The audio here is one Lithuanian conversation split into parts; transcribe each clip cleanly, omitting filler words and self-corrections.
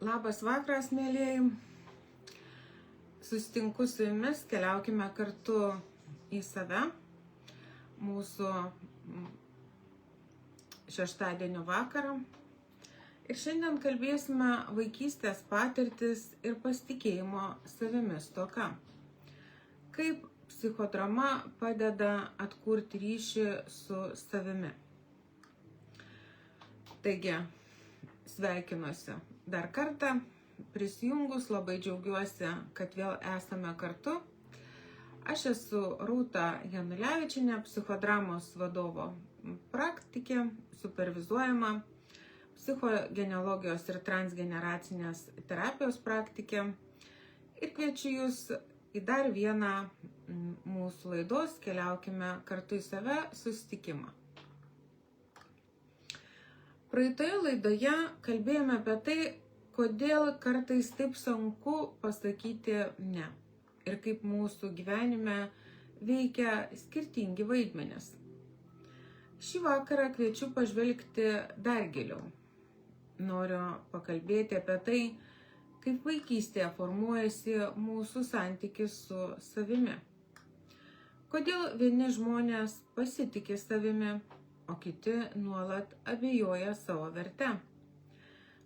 Labas vakaras, mėlyjeji. Susitinku su jumis, keliaukime kartu į save. Mūsų šeštadienio vakarą. Ir šiandien kalbėsime vaikystės patirtis ir pasitikėjimo savimi stoka. Kaip psichodrama padeda atkurti ryšį su savimi. Taigi, sveikinuosi dar kartą. Prisijungus labai džiaugiuosi, kad vėl esame kartu. Aš esu Rūta Janulevičienė, psichodramos vadovo praktikė, supervizuojama, psichogenealogijos ir transgeneracinės terapijos praktikė. Ir kviečiu Jūs į dar vieną mūsų laidos Keliaukime kartu į save susitikimą. Praeitoje laidoje kalbėjome apie tai, kodėl kartais taip sunku pasakyti ne ir kaip mūsų gyvenime veikia skirtingi vaidmenys. Šį vakarą kviečiu pažvelgti dar giliau. Noriu pakalbėti apie tai, kaip vaikystėje formuojasi mūsų santykis su savimi. Kodėl vieni žmonės pasitiki savimi, o kiti nuolat abejoja savo verte.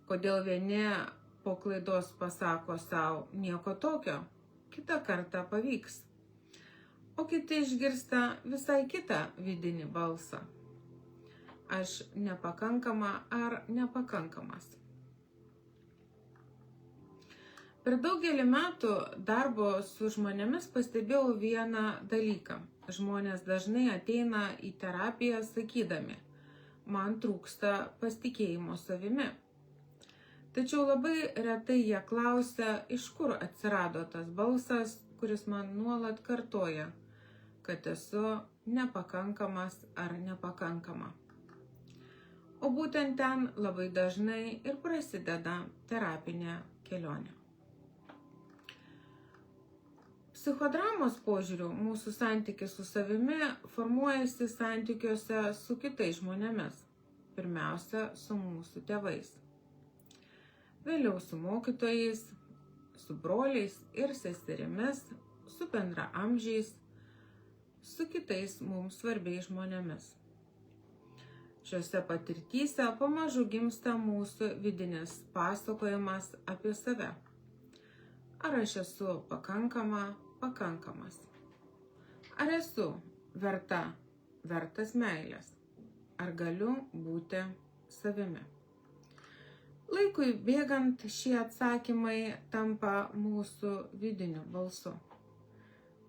Kodėl vieni po klaidos pasako sau nieko tokio, kitą kartą pavyks, o kiti išgirsta visai kitą vidinį balsą. Aš nepakankama ar nepakankamas. Per daugelį metų darbo su žmonėmis pastebėjau vieną dalyką. Žmonės dažnai ateina į terapiją sakydami, man trūksta pasitikėjimo savimi. Tačiau labai retai jie klausia, iš kur atsirado tas balsas, kuris man nuolat kartoja, kad esu nepakankamas ar nepakankama. O būtent ten labai dažnai ir prasideda terapinė kelionė. Psichodramos požiūriu mūsų santykis su savimi formuojasi santykiuose su kitais žmonėmis. Pirmiausia, su mūsų tėvais. Vėliau su mokytojais, su broliais ir seserimis, su bendraamžiais, su kitais mums svarbiais žmonėmis. Šiuose patirtyse pamažu gimsta mūsų vidinis pasakojimas apie save. Ar aš esu pakankamas? Ar esu vertas meilės? Ar galiu būti savimi? Laikui bėgant šie atsakymai tampa mūsų vidiniu balsu.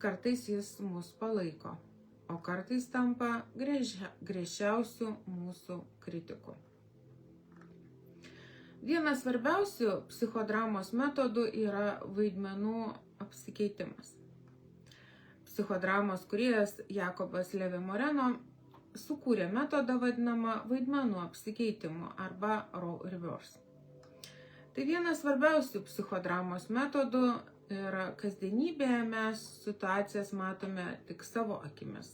Kartais jis mus palaiko, o kartais tampa griežčiausiu mūsų kritiku. Vienas svarbiausių psichodramos metodų yra vaidmenų apsikeitimas. Psichodramos kūrėjas Jakobas Levi Moreno sukūrė metodą vadinamą vaidmenų apsikeitimu arba role reverse. Tai vienas svarbiausių psichodramos metodų ir kasdienybėje mes situacijas matome tik savo akimis.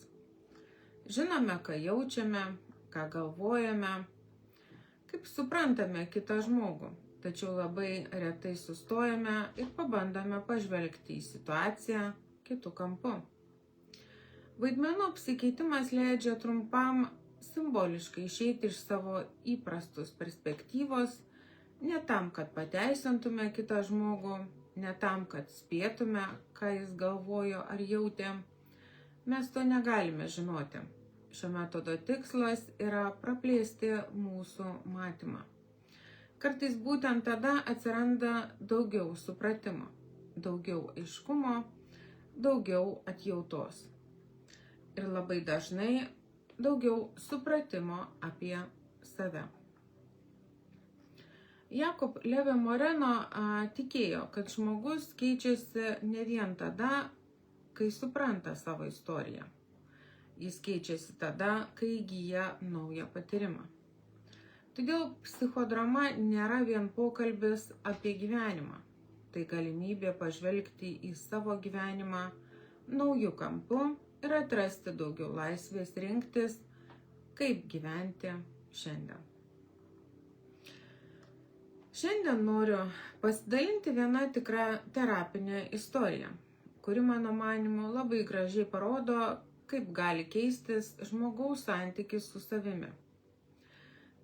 Žinome, ką jaučiame, ką galvojame, kaip suprantame kitą žmogų, tačiau labai retai sustojame ir pabandome pažvelgti į situaciją kitu kampu. Vaidmenų apsikeitimas leidžia trumpam simboliškai išeiti iš savo įprastos perspektyvos, ne tam, kad pateisintume kitą žmogų, ne tam, kad spėtume, ką jis galvojo ar jautė. Mes to negalime žinoti. Šio metodo tikslas yra praplėsti mūsų matymą. Kartais būtent tada atsiranda daugiau supratimo, daugiau aiškumo, daugiau atjautos. Ir labai dažnai daugiau supratimo apie save. Jakob Levi Moreno tikėjo, kad žmogus keičiasi ne vien tada, kai supranta savo istoriją. Jis keičiasi tada, kai įgyja naują patyrimą. Todėl psichodrama nėra vien pokalbis apie gyvenimą. Tai galimybė pažvelgti į savo gyvenimą naujų kampų ir atrasti daugiau laisvės rinktis, kaip gyventi šiandien. Šiandien noriu pasidalinti vieną tikrą terapinę istoriją, kuri mano manimu labai gražiai parodo, kaip gali keistis žmogaus santykis su savimi.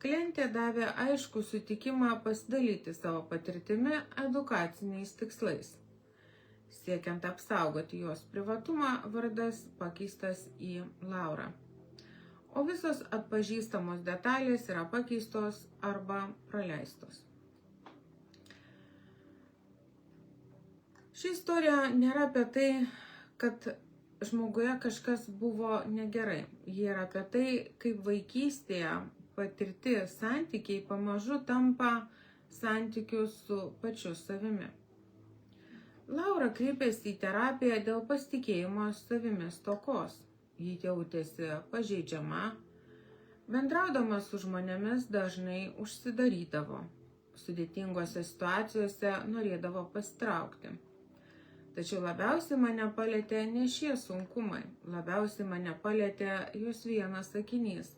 Klientė davė aiškų sutikimą pasidalyti savo patirtimi edukaciniais tikslais. Siekiant apsaugoti jos privatumą, vardas pakeistas į Laura. O visos atpažįstamos detalės yra pakeistos arba praleistos. Ši istorija nėra apie tai, kad žmoguje kažkas buvo negerai. Ji yra apie tai, kaip vaikystėje patirti santykiai pamažu tampa santykiu su pačiu savimi. Laura kreipėsi į terapiją dėl pasitikėjimo savimi stokos. Ji jautėsi pažeidžiama, bendraudama su žmonėmis dažnai užsidarydavo. Sudėtingose situacijose norėdavo pasitraukti. Tačiau labiausiai mane palietė ne šie sunkumai, labiausiai mane palietė jos vienas sakinys.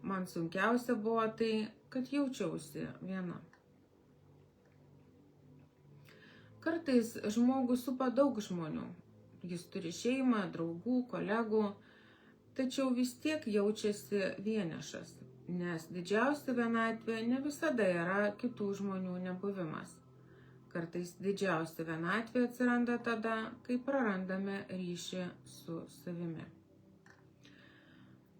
Man sunkiausia buvo tai, kad jaučiausi viena. Kartais žmogų supa daug žmonių. Jis turi šeimą, draugų, kolegų, tačiau vis tiek jaučiasi vienišas, nes didžiausia vienatvė ne visada yra kitų žmonių nebuvimas. Kartais didžiausia vienatvė atsiranda tada, kai prarandame ryšį su savimi.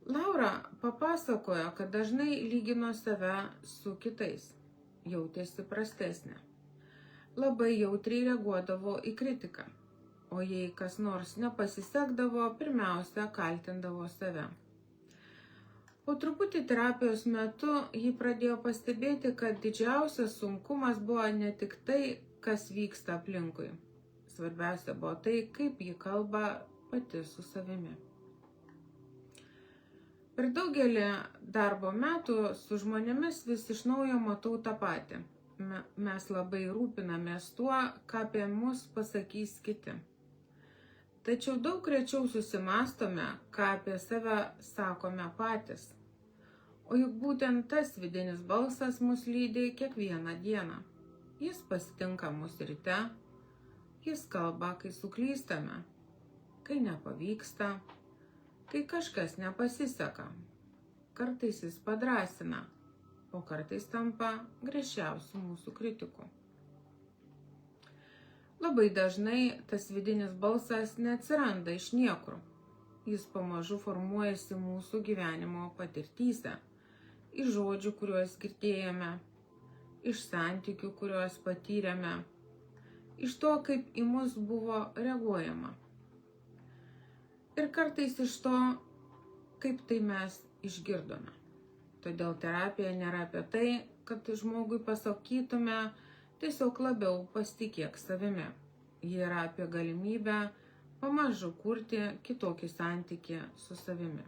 Laura papasakojo, kad dažnai lygino save su kitais, jautėsi prastesnė. Labai jautriai reaguodavo į kritiką, o jei kas nors nepasisekdavo, pirmiausia kaltindavo save. Po truputį terapijos metu ji pradėjo pastebėti, kad didžiausias sunkumas buvo ne tik tai, kas vyksta aplinkui. Svarbiausia buvo tai, kaip ji kalba pati su savimi. Per daugelį darbo metų su žmonėmis vis iš naujo matau tą patį. Mes labai rūpinamės tuo, ką apie mus pasakys kiti. Tačiau daug rečiau susimastome, ką apie save sakome patys. O juk būtent tas vidinis balsas mus lydi kiekvieną dieną. Jis pasitinka mus ryte, jis kalba, kai suklystame, kai nepavyksta, kai kažkas nepasiseka. Kartais jis padrąsina, o kartais tampa griežčiausiu mūsų kritiku. Labai dažnai tas vidinis balsas neatsiranda iš niekur. Jis pamažu formuojasi mūsų gyvenimo patirtyse. Iš žodžių, kuriuos girdėjome, iš santykių, kuriuos patyrėme, iš to, kaip į mus buvo reaguojama. Ir kartais iš to, kaip tai mes išgirdome. Todėl terapija nėra apie tai, kad žmogui pasakytume tiesiog labiau pasitikėk savimi. Ji yra apie galimybę pamažu kurti kitokį santykį su savimi.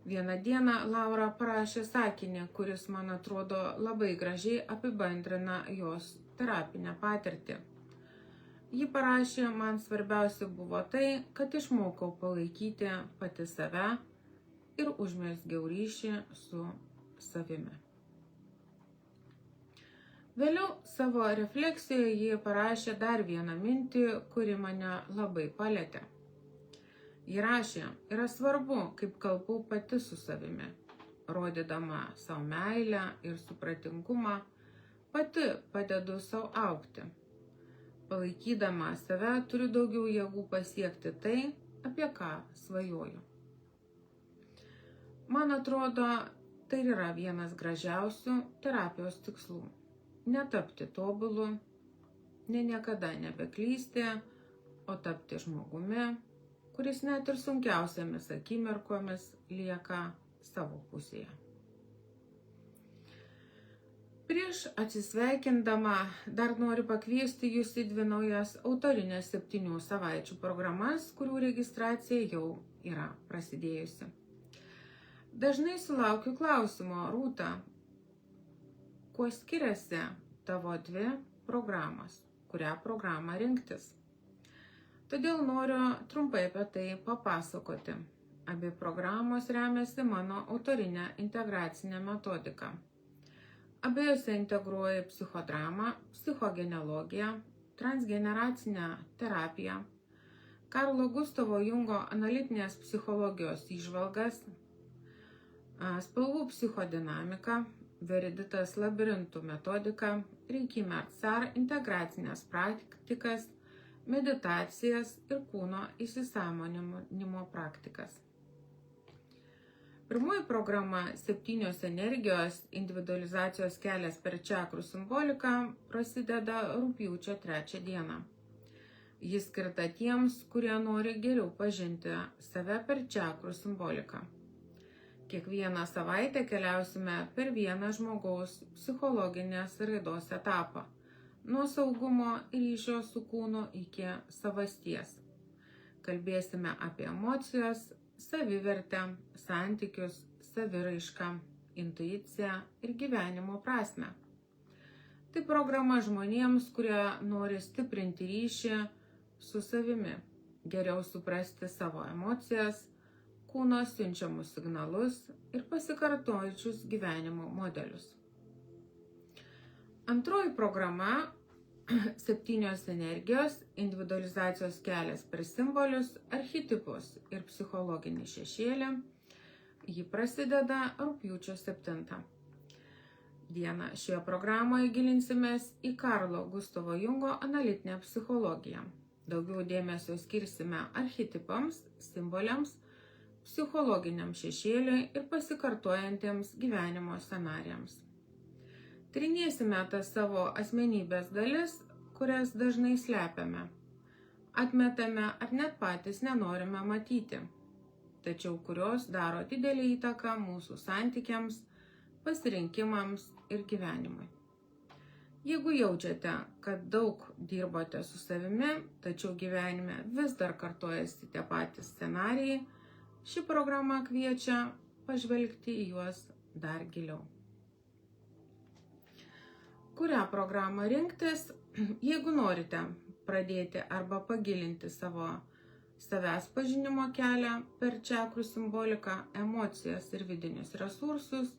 Vieną dieną Laura parašė sakinį, kuris, man atrodo, labai gražiai apibendrina jos terapinę patirtį. Ji parašė, man svarbiausia buvo tai, kad išmokau palaikyti pati save ir užmezgiau ryšį su savimi. Vėliau savo refleksijoje ji parašė dar vieną mintį, kuri mane labai palietė. Ji rašė, yra svarbu, kaip kalbu pati su savimi, rodydama savo meilę ir supratingumą, pati padedu savo augti. Palaikydama save turiu daugiau jėgų pasiekti tai, apie ką svajoju. Man atrodo, tai yra vienas gražiausių terapijos tikslų. Netapti tobulu, niekada nebeklysti, o tapti žmogumi, kuris net ir sunkiausiamis akimirkomis lieka savo pusėje. Prieš atsisveikindama dar noriu pakviesti jūs į 2 naujas autorinės 7 savaičių programas, kurių registracija jau yra prasidėjusi. Dažnai sulaukiu klausimo, Rūta, kuo skiriasi tavo 2 programos, kurią programą rinktis? Todėl noriu trumpai apie tai papasakoti. Abi programos remiasi mano autorinę integracinę metodiką. Abiejose integruoja psichodramą, psichogenealogiją, transgeneracinę terapiją, Karlo Gustavo Jungo analitinės psichologijos įžvalgas, spalvų psichodinamiką, Veriditas labirintų metodiką, Reiki Mertzar integracinės praktikas, meditacijas ir kūno įsisąmoninimo praktikas. Pirmoji programa 7 energijos individualizacijos kelias per čakrų simboliką prasideda rugpjūčio 3 dieną. Jis skirta tiems, kurie nori geriau pažinti save per čakrų simboliką. Kiekvieną savaitę keliausime per vieną žmogaus psichologinės raidos etapą, nuo saugumo ryšio su kūnu iki savasties. Kalbėsime apie emocijas, savivertę, santykius, saviraišką, intuiciją ir gyvenimo prasmę. Tai programa žmonėms, kurie nori stiprinti ryšį su savimi, geriau suprasti savo emocijas, kūno siunčiamus signalus ir pasikartojančius gyvenimo modelius. Antroji programa 7 energijos individualizacijos kelias per simbolius, archetipus ir psichologinį šešėlį. Ji prasideda rugpjūčio 7 dieną. Šioje programoje gilinsimės į Karlo Gustavo Jungo analitinę psichologiją. Daugiau dėmesio skirsime archetipams, simboliams, psichologiniam šešėliui ir pasikartojantiems gyvenimo scenarijams. Tyrinėsime tas savo asmenybės dalis, kurias dažnai slepiame, atmetame ar net patys nenorime matyti, tačiau kurios daro didelį įtaką mūsų santykiams, pasirinkimams ir gyvenimui. Jeigu jaučiate, kad daug dirbote su savimi, tačiau gyvenime vis dar kartojasi tie patys scenarijai, ši programa kviečia pažvelgti į juos dar giliau. Kurią programą rinktis, jeigu norite pradėti arba pagilinti savęs pažinimo kelią per čakrų simboliką, emocijas ir vidinius resursus,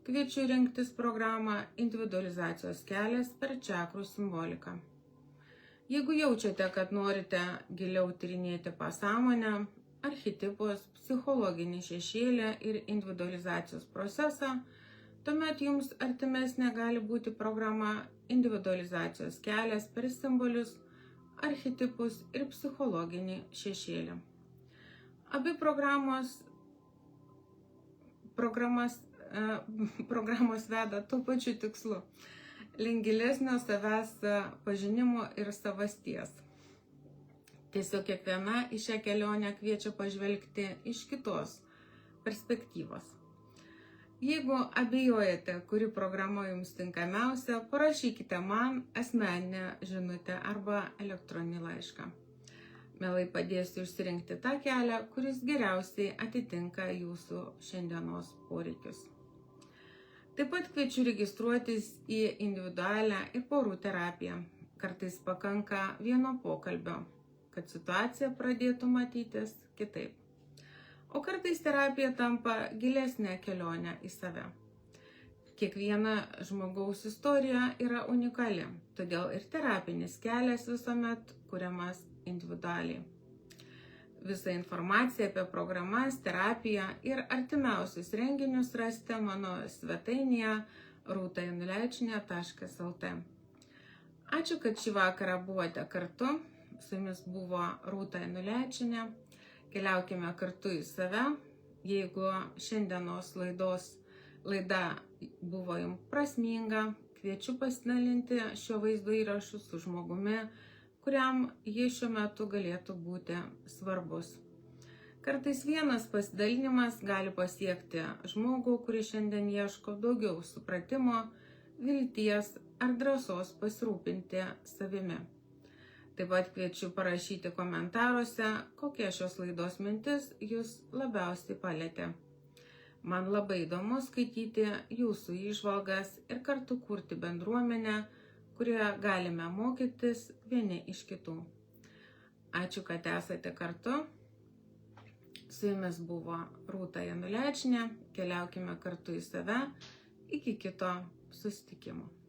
kviečiu rinktis programą individualizacijos kelias per čakrų simboliką. Jeigu jaučiate, kad norite giliau tyrinėti pasąmonę, archetipus, psichologinį šešėlį ir individualizacijos procesą, tuomet jums artimesnė gali būti programa individualizacijos kelias per simbolius, archetipus ir psichologinį šešėlį. Abi programos veda tuo pačiu tikslu – link gilesnio savęs pažinimo ir savasties. Tiesiog kiekviena į šią kelionę kviečia pažvelgti iš kitos perspektyvos. Jeigu abejojate, kuri programa jums tinkamiausia, parašykite man asmeninę žinutę arba elektroninį laišką. Mielai padėsiu išsirinkti tą kelią, kuris geriausiai atitinka jūsų šiandienos poreikius. Taip pat kviečiu registruotis į individualią ir porų terapiją. Kartais pakanka vieno pokalbio, kad situacija pradėtų matytis kitaip. O kartais terapija tampa gilesnė kelionė į save. Kiekviena žmogaus istorija yra unikali, todėl ir terapinis kelias visuomet kuriamas individualiai. Visą informaciją apie programas, terapiją ir artimiausius renginius rasite mano svetainėje rūtajanuleičienė.lt. Ačiū, kad šį vakarą buvote kartu. Su jumis buvo Rūta Januleičienė. Keliaukime kartu į save. Jeigu šiandienos laida buvo jums prasminga, kviečiu pasidalinti šio vaizdo įrašu su žmogumi, kuriam jis šiuo metu galėtų būti svarbus. Kartais vienas pasidalinimas gali pasiekti žmogų, kuris šiandien ieško daugiau supratimo, vilties ar drąsos pasirūpinti savimi. Taip pat kviečiu parašyti komentaruose, kokie šios laidos mintis jūs labiausiai palietė. Man labai įdomu skaityti jūsų įžvalgas ir kartu kurti bendruomenę, kurioje galime mokytis vieni iš kitų. Ačiū, kad esate kartu. Su jumis buvo Rūta Januleičienė. Keliaukime kartu į save Iki kito susitikimo.